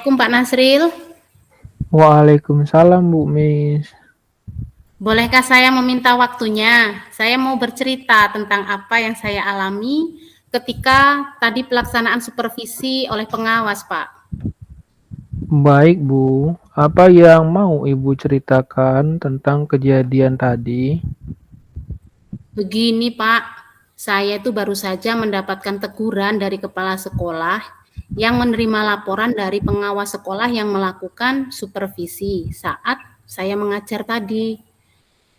Assalamualaikum Pak Nasril. Waalaikumsalam Bu Mis. Bolehkah saya meminta waktunya? Saya mau bercerita tentang apa yang saya alami ketika tadi pelaksanaan supervisi oleh pengawas, Pak. Baik Bu, apa yang mau Ibu ceritakan tentang kejadian tadi? Begini, Pak, saya itu baru saja mendapatkan teguran dari kepala sekolah yang menerima laporan dari pengawas sekolah yang melakukan supervisi saat saya mengajar tadi.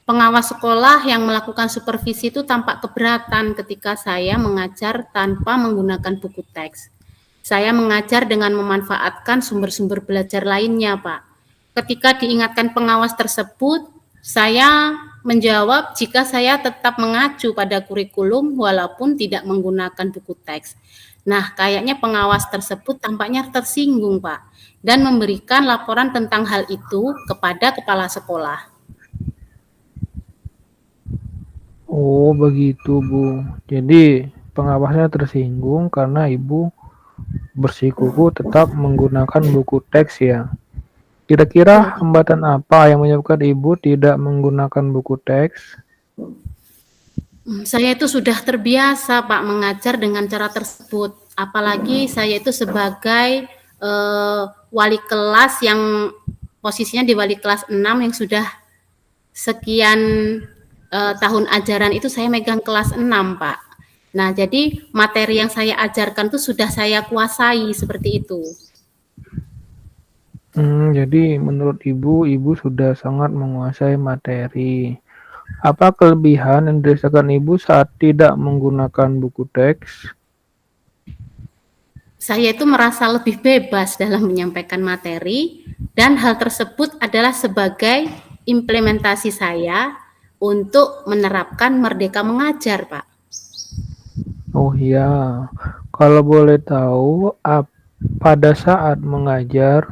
Pengawas sekolah yang melakukan supervisi itu tampak keberatan ketika saya mengajar tanpa menggunakan buku teks. Saya mengajar dengan memanfaatkan sumber-sumber belajar lainnya, Pak. Ketika diingatkan pengawas tersebut, saya menjawab jika saya tetap mengacu pada kurikulum walaupun tidak menggunakan buku teks. Nah, kayaknya pengawas tersebut tampaknya tersinggung, Pak, dan memberikan laporan tentang hal itu kepada kepala sekolah. Oh begitu Bu, jadi pengawasnya tersinggung karena Ibu bersikuku tetap menggunakan buku teks ya. Kira-kira hambatan apa yang menyebabkan Ibu tidak menggunakan buku teks? Saya itu sudah terbiasa, Pak, mengajar dengan cara tersebut. Apalagi saya itu sebagai wali kelas yang posisinya di wali kelas 6 yang sudah sekian tahun ajaran itu saya megang kelas 6, Pak. Nah, jadi materi yang saya ajarkan itu sudah saya kuasai seperti itu. Jadi menurut Ibu sudah sangat menguasai materi. Apa kelebihan yang dirasakan Ibu saat tidak menggunakan buku teks? Saya itu merasa lebih bebas dalam menyampaikan materi dan hal tersebut adalah sebagai implementasi saya untuk menerapkan merdeka mengajar, Pak. Oh iya, kalau boleh tahu, pada saat mengajar,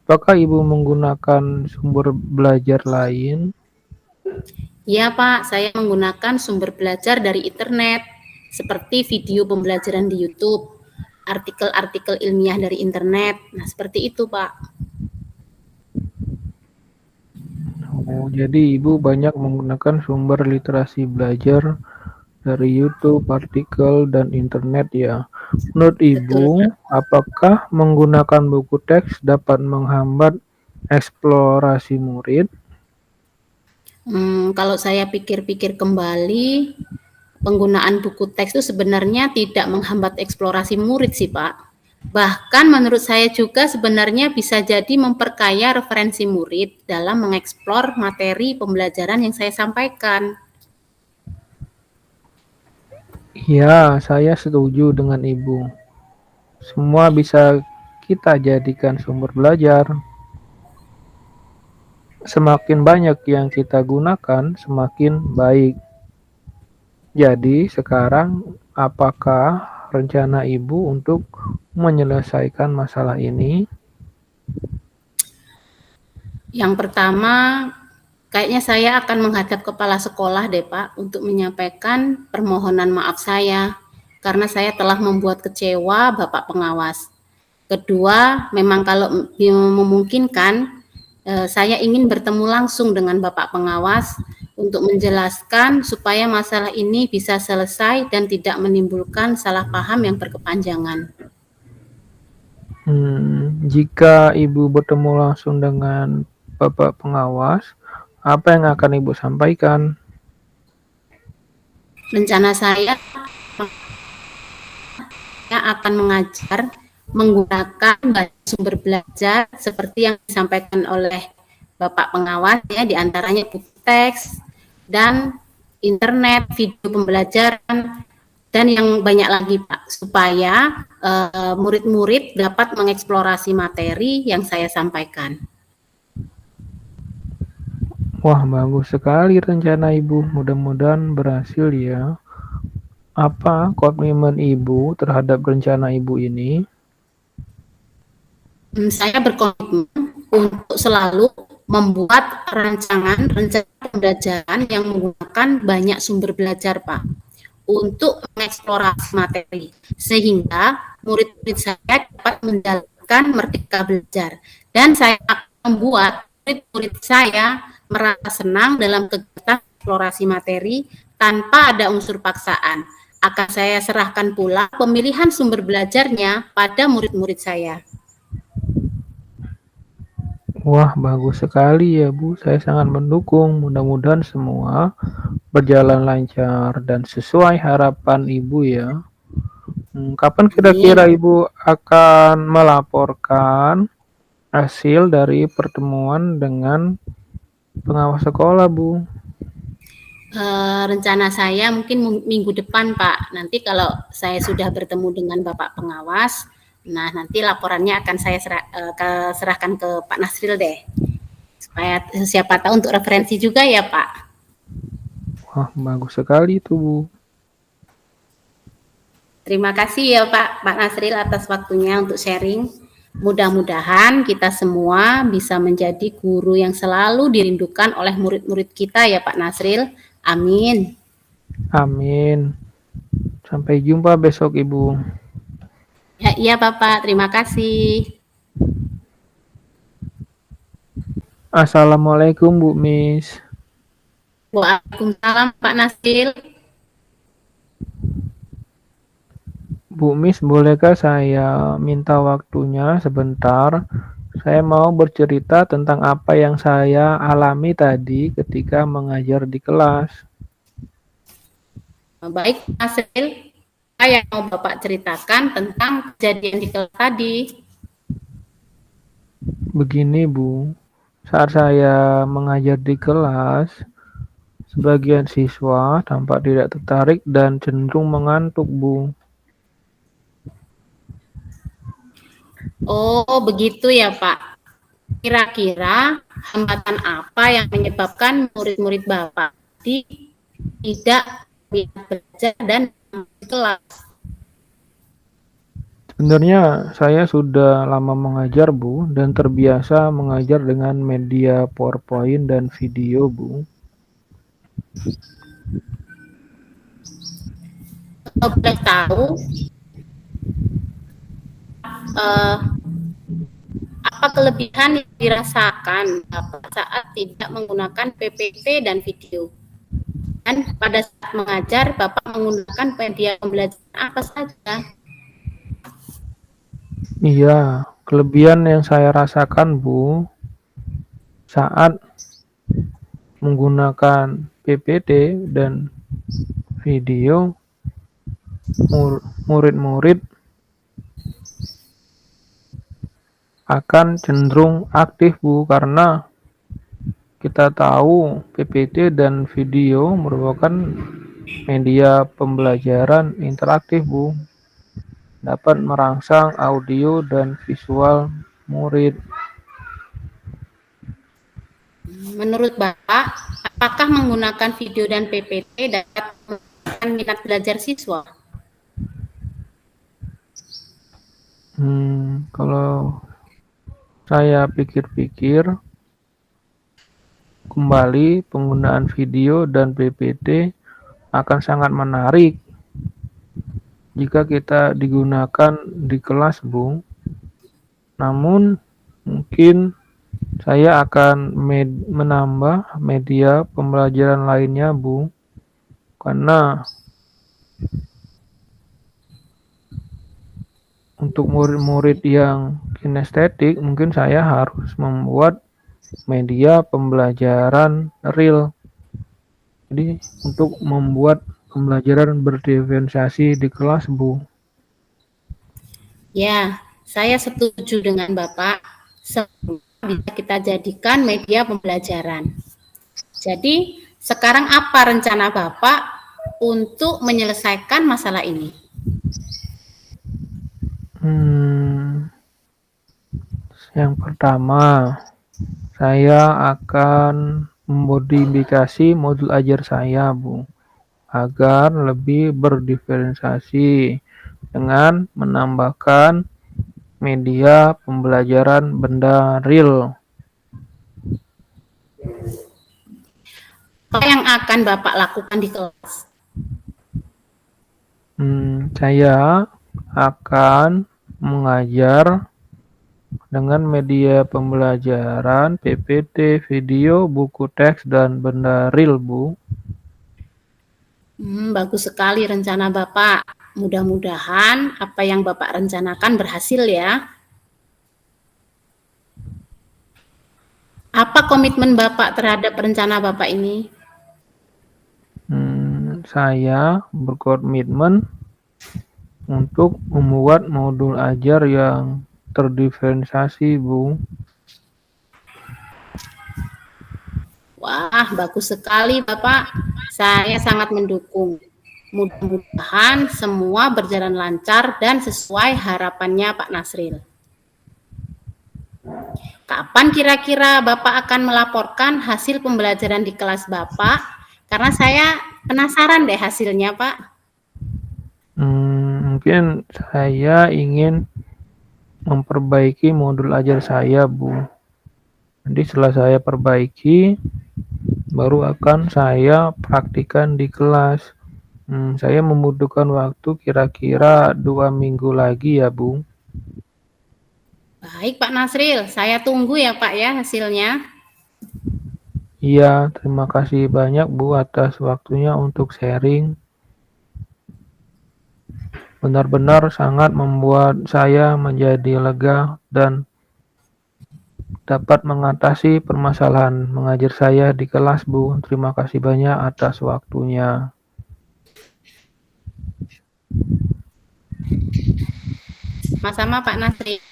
apakah Ibu menggunakan sumber belajar lain? Ya, Pak, saya menggunakan sumber belajar dari internet seperti video pembelajaran di YouTube, artikel-artikel ilmiah dari internet. Nah, seperti itu, Pak. Oh, jadi Ibu banyak menggunakan sumber literasi belajar dari YouTube, artikel, dan internet ya. Menurut Betul, Ibu, Pak. apakah menggunakan buku teks dapat menghambat eksplorasi murid? Kalau saya pikir-pikir kembali, penggunaan buku teks itu sebenarnya tidak menghambat eksplorasi murid sih, Pak. Bahkan menurut saya juga sebenarnya bisa jadi memperkaya referensi murid dalam mengeksplor materi pembelajaran yang saya sampaikan. Ya, saya setuju dengan Ibu. Semua bisa kita jadikan sumber belajar. Semakin banyak yang kita gunakan, semakin baik. Jadi, sekarang apakah rencana Ibu untuk menyelesaikan masalah ini? Yang pertama, kayaknya saya akan menghadap kepala sekolah deh, Pak, untuk menyampaikan permohonan maaf saya karena saya telah membuat kecewa Bapak pengawas. Kedua, memang kalau memungkinkan, saya ingin bertemu langsung dengan Bapak pengawas untuk menjelaskan supaya masalah ini bisa selesai dan tidak menimbulkan salah paham yang berkepanjangan. Jika Ibu bertemu langsung dengan Bapak pengawas, apa yang akan Ibu sampaikan? Rencana saya akan mengajar menggunakan sumber belajar seperti yang disampaikan oleh Bapak pengawas ya, diantaranya buku teks dan internet, video pembelajaran dan yang banyak lagi Pak, supaya murid-murid dapat mengeksplorasi materi yang saya sampaikan. Wah, bagus sekali rencana Ibu. Mudah-mudahan berhasil ya. Apa komitmen Ibu terhadap rencana Ibu ini? Saya berkomitmen untuk selalu membuat rancangan pembelajaran yang menggunakan banyak sumber belajar, Pak, untuk mengeksplorasi materi, sehingga murid-murid saya dapat Merdeka Belajar. Dan saya akan membuat murid-murid saya merasa senang dalam kegiatan eksplorasi materi tanpa ada unsur paksaan. Akan saya serahkan pula pemilihan sumber belajarnya pada murid-murid saya. Wah, bagus sekali ya Bu. Saya sangat mendukung. Mudah-mudahan semua berjalan lancar dan sesuai harapan Ibu ya. Kapan kira-kira Amin. Ibu akan melaporkan hasil dari pertemuan dengan pengawas sekolah, Bu? Rencana saya mungkin minggu depan, Pak. Nanti kalau saya sudah bertemu dengan Bapak pengawas, nah nanti laporannya akan saya serahkan ke Pak Nasril deh. Supaya siapa tahu untuk referensi juga ya, Pak. Wah, bagus sekali itu, Bu. Terima kasih ya Pak Nasril atas waktunya untuk sharing. Mudah-mudahan kita semua bisa menjadi guru yang selalu dirindukan oleh murid-murid kita ya Pak Nasril. Amin. Amin. Sampai jumpa besok, Ibu. Ya, iya Bapak, terima kasih. Assalamualaikum, Bu Miss. Waalaikumsalam Pak Nasril. Bu Miss, bolehkah saya minta waktunya sebentar? Saya mau bercerita tentang apa yang saya alami tadi ketika mengajar di kelas. Baik Pak Nasril, apa yang mau Bapak ceritakan tentang kejadian di kelas tadi? Begini, Bu. Saat saya mengajar di kelas, sebagian siswa tampak tidak tertarik dan cenderung mengantuk, Bu. Oh, begitu ya Pak. Kira-kira hambatan apa yang menyebabkan murid-murid Bapak tidak belajar dan di kelas? Sebenarnya saya sudah lama mengajar, Bu, dan terbiasa mengajar dengan media PowerPoint dan video, Bu. Kalau boleh tahu, eh, apa kelebihan yang dirasakan Bapak saat tidak menggunakan PPT dan video? Dan pada saat mengajar, Bapak menggunakan media pembelajaran apa saja? Iya, kelebihan yang saya rasakan, Bu, saat menggunakan PPT dan video, murid-murid akan cenderung aktif, Bu, karena kita tahu PPT dan video merupakan media pembelajaran interaktif, Bu. Dapat merangsang audio dan visual murid. Menurut Bapak, apakah menggunakan video dan PPT dapat meningkatkan minat belajar siswa? Kalau saya pikir-pikir kembali, penggunaan video dan PPT akan sangat menarik jika kita digunakan di kelas, Bu. Namun mungkin saya akan menambah media pembelajaran lainnya, Bu, karena untuk murid-murid yang kinestetik mungkin saya harus membuat media pembelajaran real. Jadi untuk membuat pembelajaran berdiferensiasi di kelas, Bu. Ya, saya setuju dengan Bapak. Semua bisa kita jadikan media pembelajaran. Jadi, sekarang apa rencana Bapak untuk menyelesaikan masalah ini? Yang pertama, saya akan memodifikasi modul ajar saya, Bu, agar lebih berdiferensiasi dengan menambahkan media pembelajaran benda real. Apa yang akan Bapak lakukan di kelas? Saya akan mengajar dengan media pembelajaran, PPT, video, buku teks, dan benda real, Bu. Bagus sekali rencana Bapak. Mudah-mudahan apa yang Bapak rencanakan berhasil ya. Apa komitmen Bapak terhadap rencana Bapak ini? Saya berkomitmen untuk membuat modul ajar yang terdiferensiasi, Bu. Wah, bagus sekali Bapak. Saya sangat mendukung. Mudah-mudahan semua berjalan lancar dan sesuai harapannya Pak Nasril. Kapan kira-kira Bapak akan melaporkan hasil pembelajaran di kelas Bapak? Karena saya penasaran deh hasilnya, Pak. Mungkin saya ingin memperbaiki modul ajar saya, Bu. Nanti setelah saya perbaiki, baru akan saya praktikkan di kelas. Saya membutuhkan waktu kira-kira 2 minggu lagi ya, Bu. Baik, Pak Nasril. Saya tunggu ya, Pak ya hasilnya. Iya, terima kasih banyak, Bu, atas waktunya untuk sharing. Benar-benar sangat membuat saya menjadi lega dan dapat mengatasi permasalahan mengajar saya di kelas, Bu. Terima kasih banyak atas waktunya. Sama-sama Pak Nasril.